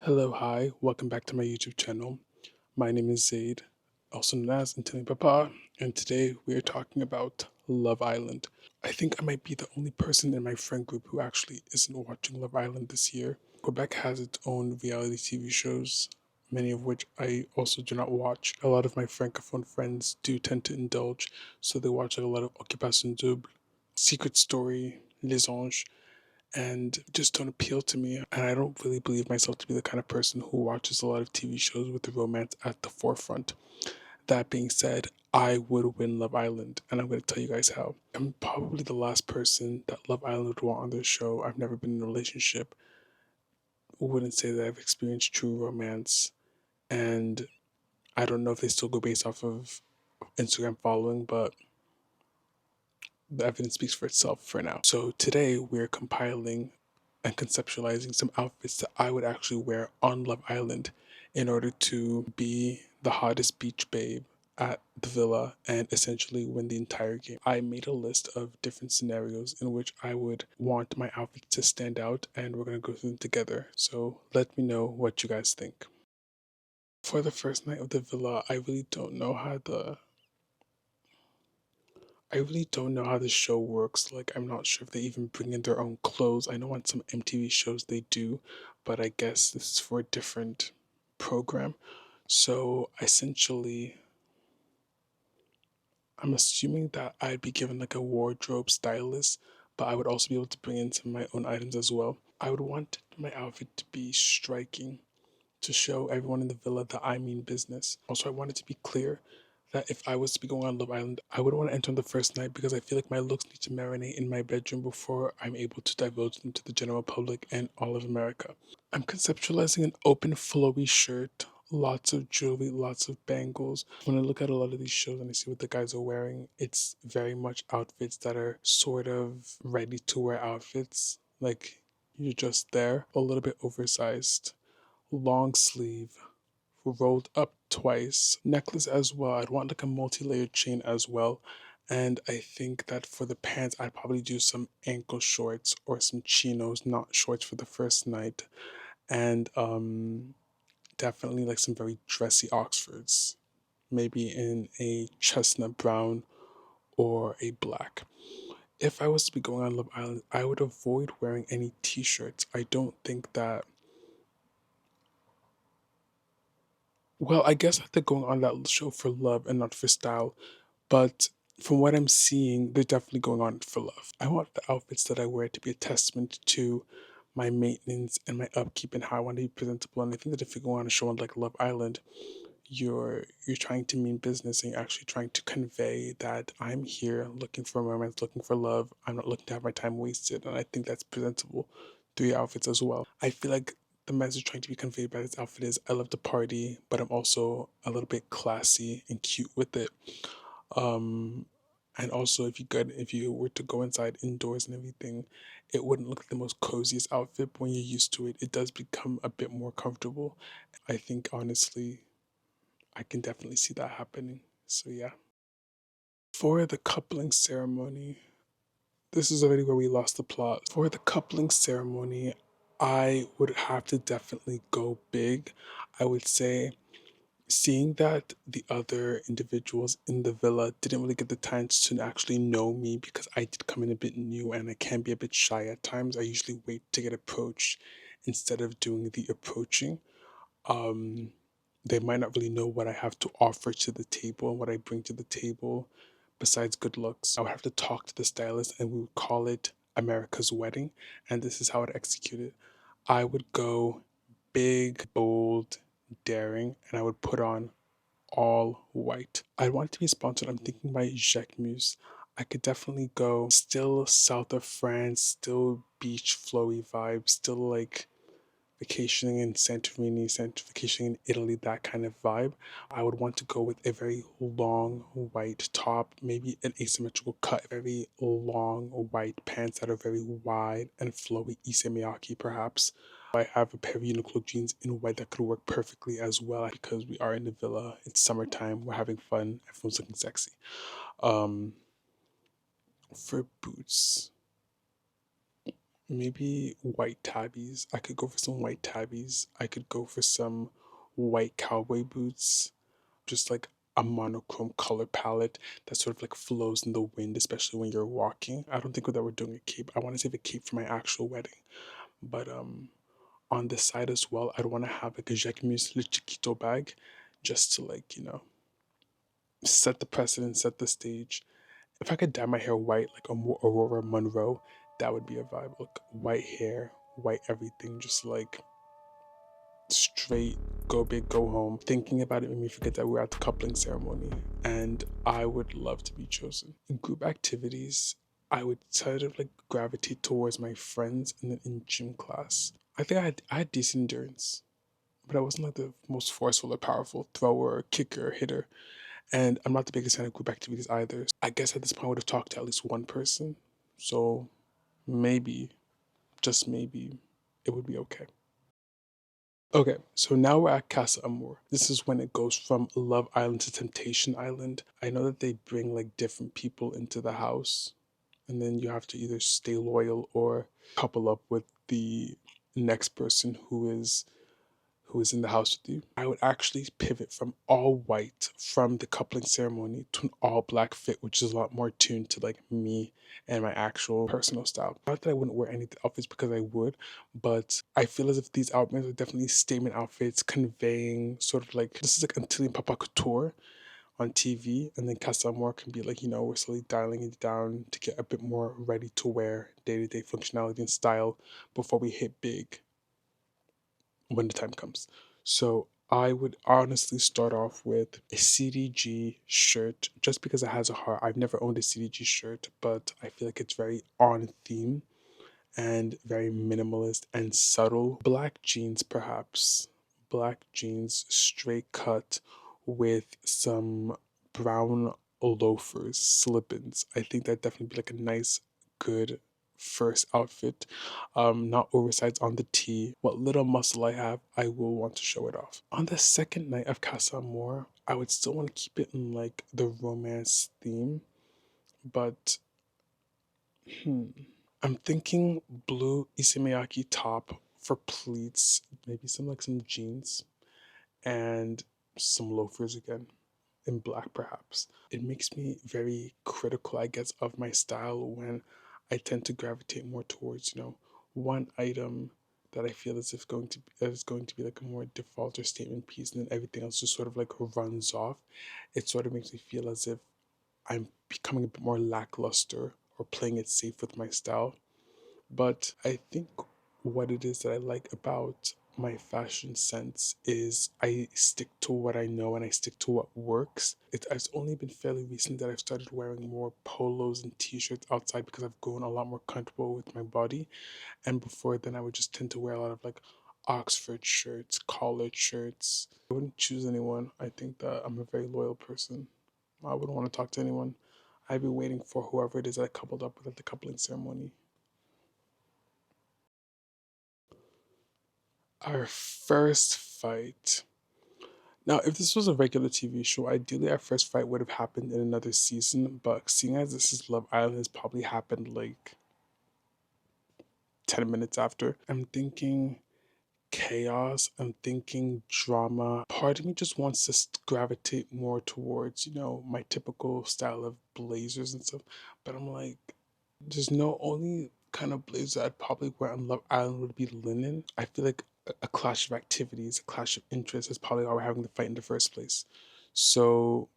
Hello, hi, welcome back to my YouTube channel. My name is Zaid, also known as Antillean Papa, and today we are talking about Love Island. I think I might be the only person in my friend group who actually isn't watching Love Island this year. Quebec has its own reality TV shows, many of which I also do not watch. A lot of my francophone friends do tend to indulge, so they watch like a lot of Occupation Double, Secret Story, Les Anges, and just don't appeal to me. And I don't really believe myself to be the kind of person who watches a lot of TV shows with the romance at the forefront. That being said, I would win Love Island, and I'm going to tell you guys how. I'm probably the last person that Love Island would want on their show. I've never been in a relationship. Wouldn't say that I've experienced true romance, and I don't know if they still go based off of Instagram following, but the evidence speaks for itself for now. So today we're compiling and conceptualizing some outfits that I would actually wear on Love Island in order to be the hottest beach babe at the villa and essentially win the entire game. I made a list of different scenarios in which I would want my outfit to stand out, and we're going to go through them together. So let me know what you guys think. For the first night of the villa, I really don't know how the show works. Like, I'm not sure if they even bring in their own clothes. I know on some MTV shows they do, but I guess this is for a different program. So, essentially, I'm assuming that I'd be given like a wardrobe stylist, but I would also be able to bring in some of my own items as well. I would want my outfit to be striking to show everyone in the villa that I mean business. Also, I wanted to be clear that if I was to be going on Love Island, I wouldn't want to enter on the first night because I feel like my looks need to marinate in my bedroom before I'm able to divulge them to the general public and all of America. I'm conceptualizing an open, flowy shirt, lots of jewelry, lots of bangles. When I look at a lot of these shows and I see what the guys are wearing, it's very much outfits that are sort of ready to wear outfits. Like, you're just there, a little bit oversized, long sleeve, rolled up twice, necklace as well. I'd want like a multi-layered chain as well. And I think that for the pants, I'd probably do some ankle shorts or some chinos, not shorts for the first night. And definitely like some very dressy Oxfords, maybe in a chestnut brown or a black. If I was to be going on Love Island, I would avoid wearing any t-shirts. I don't think that, well, I guess they're going on that show for love and not for style. But from what I'm seeing, they're definitely going on for love. I want the outfits that I wear to be a testament to my maintenance and my upkeep and how I want to be presentable. And I think that if you go on a show like Love Island, you're trying to mean business and you're actually trying to convey that I'm here looking for romance, looking for love. I'm not looking to have my time wasted. And I think that's presentable through your outfits as well. I feel like the message trying to be conveyed by this outfit is I love to party, but I'm also a little bit classy and cute with it. Um, and also, if you were to go inside indoors and everything, it wouldn't look like the most coziest outfit. But when you're used to it, it does become a bit more comfortable. I think honestly, I can definitely see that happening. So yeah. For the coupling ceremony, this is already where we lost the plot. For the coupling ceremony, I would have to definitely go big. I would say, seeing that the other individuals in the villa didn't really get the chance to actually know me because I did come in a bit new and I can be a bit shy at times. I usually wait to get approached instead of doing the approaching. Um, they might not really know what I have to offer to the table and what I bring to the table besides good looks. I would have to talk to the stylist and we would call it America's Wedding. And this is how I'd execute it. I would go big, bold, daring, and I would put on all white. I want to be sponsored. I'm thinking by Jacques Muse. I could definitely go still south of France, still beach flowy vibe, still like vacationing in Santorini, vacationing in Italy, that kind of vibe. I would want to go with a very long white top, maybe an asymmetrical cut, very long white pants that are very wide and flowy, Issey Miyake perhaps. I have a pair of Uniqlo jeans in white that could work perfectly as well because we are in the villa. It's summertime. We're having fun. Everyone's looking sexy. Um, for boots, Maybe white tabbies. I could go for some white tabbies. I could go for some white cowboy boots. Just like a monochrome color palette that sort of like flows in the wind, especially when you're walking. I don't think that we're doing a cape. I want to save a cape for my actual wedding. But on the side as well, I'd want to have like a Jacquemus Le Chiquito bag just to like, set the precedent, set the stage. If I could dye my hair white like a Aurora Monroe, that would be a vibe. Like white hair, white everything, just like straight, go big, go home. Thinking about it made me forget that we're at the coupling ceremony and I would love to be chosen. In group activities, I would sort of like gravitate towards my friends and then in gym class. I think I had decent endurance, but I wasn't like the most forceful or powerful thrower, kicker, hitter. And I'm not the biggest fan of group activities either. I guess at this point I would have talked to at least one person. So maybe, just maybe, it would be okay. Okay, so now we're at Casa Amor. This is when it goes from Love Island to Temptation Island. I know that they bring like different people into the house, and then you have to either stay loyal or couple up with the next person who is in the house with you. I would actually pivot from all white from the coupling ceremony to an all black fit, which is a lot more tuned to like me and my actual personal style. Not that I wouldn't wear any outfits because I would, but I feel as if these outfits are definitely statement outfits conveying sort of like this is like Antillean Papa Couture on TV, and then Casa Amor can be like, we're slowly dialing it down to get a bit more ready to wear day to day functionality and style before we hit big when the time comes. So I would honestly start off with a CDG shirt just because it has a heart. I've never owned a CDG shirt, but I feel like it's very on theme and very minimalist and subtle. Black jeans, perhaps. Black jeans, straight cut with some brown loafers, slip ins. I think that definitely be like a nice, good first outfit. Not oversized on the tee. What little muscle I have, I will want to show it off. On the second night of Casa Amor, I would still want to keep it in like the romance theme, but hmm. I'm thinking blue Isemiyaki top for pleats, maybe some jeans and some loafers again in black perhaps. It makes me very critical, I guess, of my style when I tend to gravitate more towards, one item that I feel as if going to that is going to be like a more default or statement piece and then everything else just sort of like runs off. It sort of makes me feel as if I'm becoming a bit more lackluster or playing it safe with my style. But I think what it is that I like about my fashion sense is I stick to what I know and I stick to what works. It's only been fairly recent that I've started wearing more polos and t-shirts outside because I've grown a lot more comfortable with my body. And before then, I would just tend to wear a lot of like Oxford shirts, collared shirts. I wouldn't choose anyone. I think that I'm a very loyal person. I wouldn't want to talk to anyone. I'd be waiting for whoever it is that I coupled up with at the coupling ceremony. Our first fight. Now, if this was a regular TV show, ideally our first fight would have happened in another season, but seeing as this is Love Island, has probably happened like 10 minutes after. I'm thinking chaos, I'm thinking drama. Part of me just wants to gravitate more towards, my typical style of blazers and stuff, but I'm like, there's no only kind of blazer I'd probably wear on Love Island would be linen. I feel like a clash of activities, a clash of interests is probably why we're having the fight in the first place. So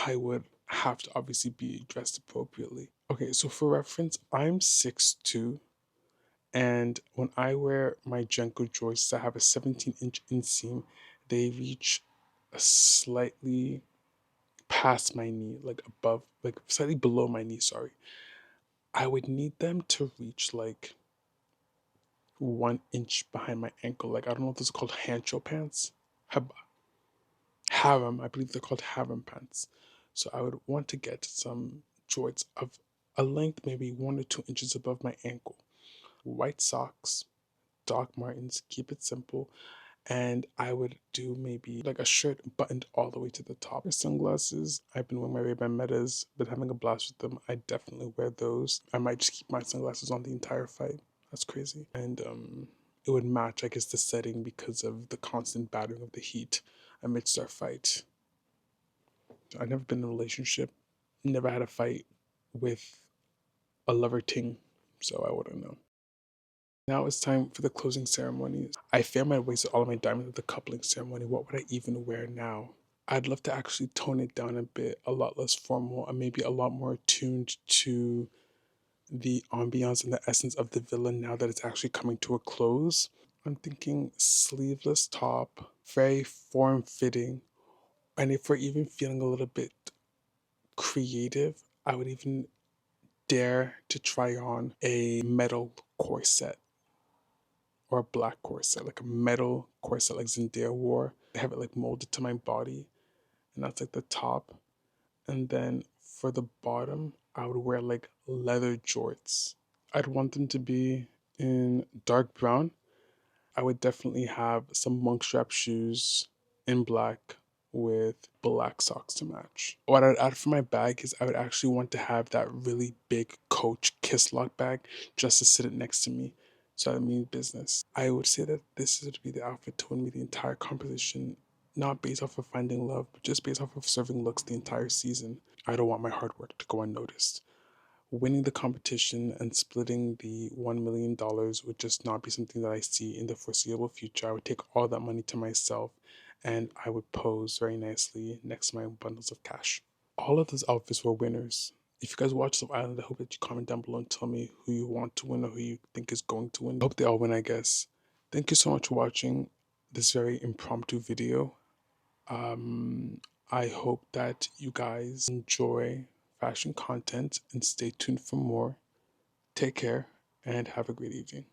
I would have to obviously be dressed appropriately. Okay, so for reference, I'm 6'2", and when I wear my Jenko joists, I have a 17-inch inseam. They reach a slightly past my knee, like above, like slightly below my knee, sorry. I would need them to reach like 1 inch behind my ankle. Like, I don't know if those are called hancho pants. Harem, I believe they're called harem pants. So I would want to get some jorts of a length maybe 1 or 2 inches above my ankle. White socks, Doc Martens, keep it simple. And I would do maybe like a shirt buttoned all the way to the top. For sunglasses, I've been wearing my Ray-Ban Metas, been having a blast with them. I definitely wear those. I might just keep my sunglasses on the entire fight. That's crazy. And it would match, I guess, the setting because of the constant battering of the heat amidst our fight. I've never been in a relationship, never had a fight with a lover ting, so I wouldn't know. Now it's time for the closing ceremony. I fear I wasted all of my diamonds with the coupling ceremony. What would I even wear now? I'd love to actually tone it down a bit, a lot less formal, and maybe a lot more attuned to the ambiance and the essence of the villa now that it's actually coming to a close. I'm thinking sleeveless top, very form fitting, and if we're even feeling a little bit creative, I would even dare to try on a metal corset or a black corset, like a metal corset like Zendaya wore. I have it like molded to my body, and that's like the top. And then for the bottom, I would wear like leather jorts. I'd want them to be in dark brown. I would definitely have some monk strap shoes in black with black socks to match. What I'd add for my bag is I would actually want to have that really big Coach Kiss Lock bag just to sit it next to me. So I mean business. I would say that this would be the outfit to win me the entire competition, not based off of finding love, but just based off of serving looks the entire season. I don't want my hard work to go unnoticed. Winning the competition and splitting the $1 million would just not be something that I see in the foreseeable future. I would take all that money to myself and I would pose very nicely next to my bundles of cash. All of those outfits were winners. If you guys watch Love Island, I hope that you comment down below and tell me who you want to win or who you think is going to win. I hope they all win, I guess. Thank you so much for watching this very impromptu video. Um, I hope that you guys enjoy fashion content and stay tuned for more. Take care and have a great evening.